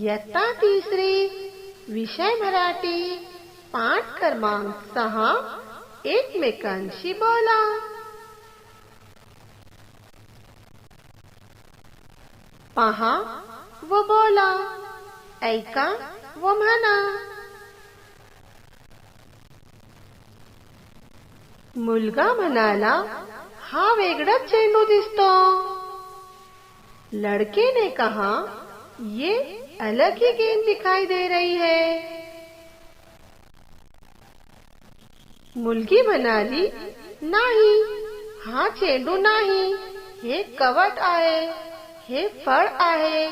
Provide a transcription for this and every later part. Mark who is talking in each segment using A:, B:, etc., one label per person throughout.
A: इयत्ता तिसरी, विषय मराठी, पाठ क्रमांक 6, एकमेकांशी बोला. पहा व बोला, ऐका व म्हणा. मुलगा म्हणाला, हा वेगळाच चेंडू दिसतो. लड़के ने कहा, ये अलग ही गेंद दिखाई दे रही है. मुलगी म्हणाली, नाही, हा चेंडू नाही, हे कवट आहे, हे फळ आहे.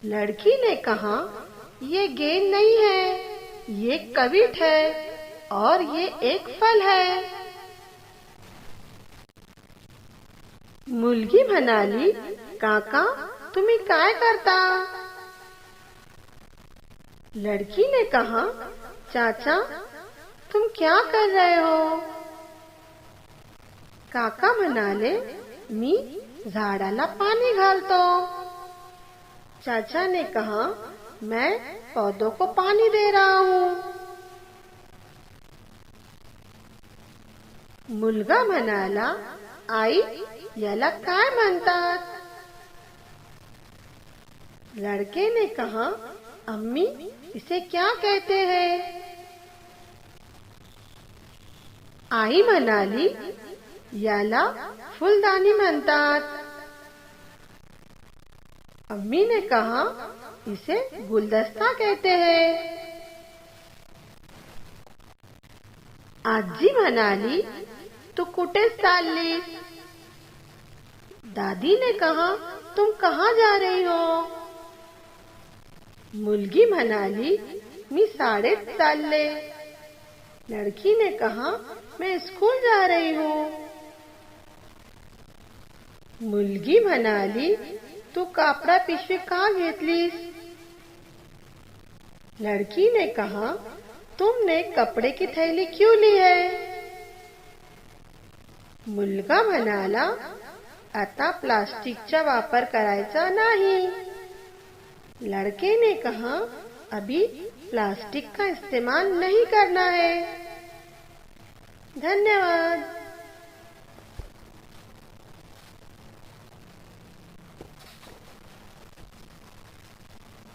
A: लड़की ने कहा, ये गेंद नहीं है, ये कविट है और ये एक फल है. मुलगी म्हणाली, काका तुम्ही काय करता? लड़की ने कहा, चाचा तुम क्या कर रहे हो? काका म्हणाले, मी झाडाला पाणी घालतो. चाचा ने कहा, मैं पौधों को पानी दे रहा हूँ. मुलगा म्हणाला, आई याला काय म्हणतात? लड़के ने कहा, अम्मी इसे क्या कहते हैं? आई म्हणाली, याला फुलदानी म्हणतात. अम्मी ने कहा, इसे गुलदस्ता कहते हैं. आजी म्हणाली, तू कुठे चाललीस? दादी ने कहा, तुम कहाँ जा रही हो? मुलगी म्हणाली, मी शाळेत चालले. लड़की ने कहा, मैं स्कूल जा रही हूँ. मुलगी म्हणाली, तू कापडा पिशवी का घेतलीस? लड़की ने कहा, तुमने कपड़े की थैली क्यों ली है? मुलगा म्हणाला, आता प्लास्टिकचा वापर करायचा नाही. लड़के ने कहा, अभी प्लास्टिक का इस्तेमाल नहीं करना है. धन्यवाद.